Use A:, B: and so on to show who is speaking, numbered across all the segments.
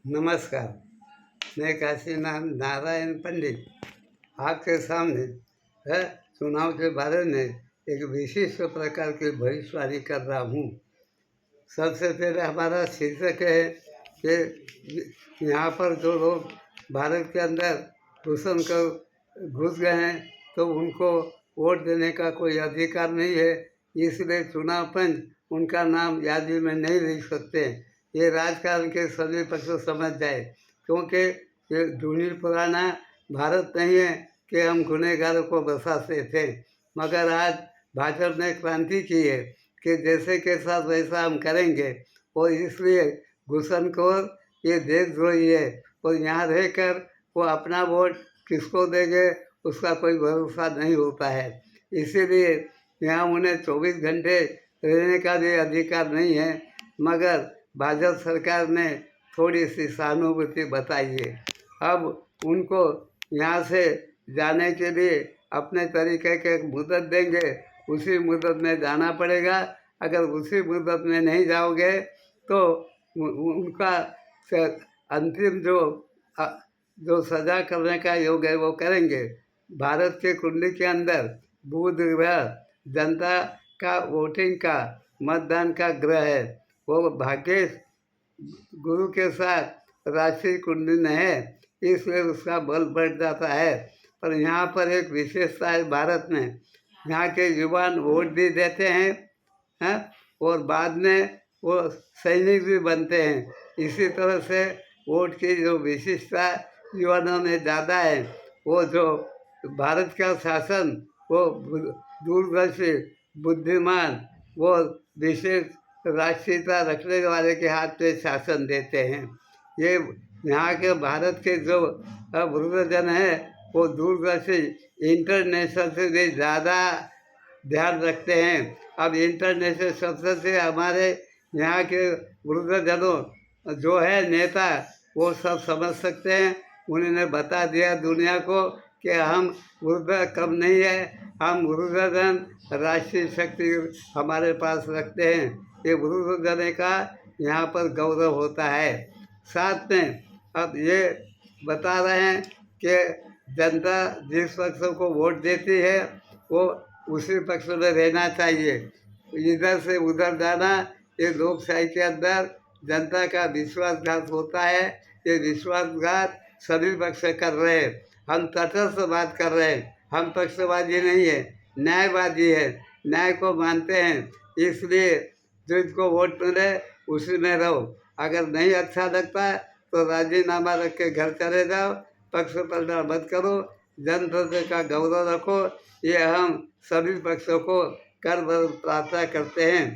A: नमस्कार। मैं काशीनाथ नारायण पंडित आपके सामने है चुनाव के बारे में एक विशिष्ट प्रकार की भविष्यवाणी कर रहा हूँ। सबसे पहले हमारा शीर्षक है कि यहाँ पर जो लोग भारत के अंदर घुस गए हैं तो उनको वोट देने का कोई अधिकार नहीं है, इसलिए चुनाव पंच उनका नाम यादी में नहीं लिख सकते। ये राजकारण के सभी पक्ष समझ जाए, क्योंकि ये जूनी पुराना भारत नहीं है कि हम गुनहगारों को बसाते थे। मगर आज भाजपा ने क्रांति की है कि जैसे के साथ वैसा हम करेंगे, और इसलिए घुसनखोर ये देशद्रोही है और यहाँ रहकर वो अपना वोट किसको देंगे उसका कोई भरोसा नहीं होता है। इसीलिए यहाँ उन्हें 24 घंटे रहने का भी अधिकार नहीं है। मगर भाजपा सरकार ने थोड़ी सी सहानुभूति बताई है। अब उनको यहाँ से जाने के लिए अपने तरीके के मुद्दत देंगे, उसी मुद्दत में जाना पड़ेगा। अगर उसी मुद्दत में नहीं जाओगे तो उनका अंतिम जो सजा करने का योग है वो करेंगे। भारत के कुंडली के अंदर बुध ग्रह जनता का वोटिंग का मतदान का ग्रह है। वो भाग्येश गुरु के साथ राशि कुंडली में है, इसलिए उसका बल बढ़ जाता है। पर यहाँ पर एक विशेषता है भारत में, यहाँ के युवान वोट भी देते हैं और बाद में वो सैनिक भी बनते हैं। इसी तरह से वोट की जो विशिष्टता युवाओं में ज़्यादा है, वो जो भारत का शासन वो दूरदर्शी बुद्धिमान वो विशेष राष्ट्रीयता रखने वाले के हाथ पे शासन देते हैं। ये यहाँ के भारत के जो वृद्धजन है वो दूरदर्शी इंटरनेशनल से भी ज़्यादा ध्यान रखते हैं। अब इंटरनेशनल शब्द से हमारे यहाँ के वृद्धजनों जो है नेता वो सब समझ सकते हैं। उन्होंने बता दिया दुनिया को कि हम वृद्ध कम नहीं है, हम वृद्धजन राष्ट्रीय शक्ति हमारे पास रखते हैं। ये वृद्धजन का यहाँ पर गौरव होता है। साथ में अब ये बता रहे हैं कि जनता जिस पक्ष को वोट देती है वो उसी पक्ष में रहना चाहिए। इधर से उधर जाना ये लोकशाही के अंदर जनता का विश्वासघात होता है। ये विश्वासघात सभी पक्ष कर रहे हैं। हम तटस्थ बात कर रहे हैं, हम पक्षपाती नहीं है, न्यायवादी है, न्याय को मानते हैं। इसलिए जिसको वोट मिले उसी में रहो। अगर नहीं अच्छा लगता तो राजीनामा रख के घर चले जाओ, पक्ष पलटा मत करो, जनतंत्र का गौरव रखो। ये हम सभी पक्षों को कर प्रार्थना करते हैं।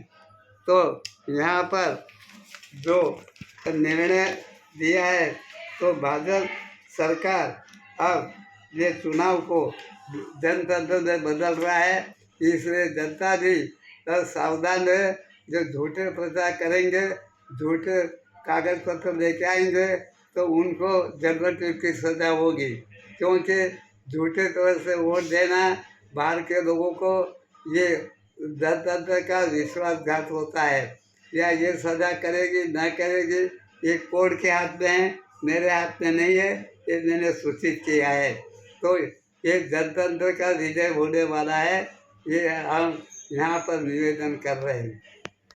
A: तो यहाँ पर जो निर्णय दिया है तो भाजपा सरकार अब ये चुनाव को जनतंत्र में बदल रहा है, इसलिए जनता भी सावधान है। जो झूठे प्रचार करेंगे, झूठे कागज पत्र लेके आएंगे तो उनको जन्मठूप की सजा होगी, क्योंकि झूठे तरह से वोट देना बाहर के लोगों को ये जनतंत्र का विश्वासघात होता है। या ये सजा करेगी न करेगी ये कोर्ट के हाथ में है, मेरे हाथ में नहीं है, ये मैंने सूचित किया है। तो ये जनतंत्र का विजय होने वाला है, ये हम यहाँ पर निवेदन कर रहे हैं।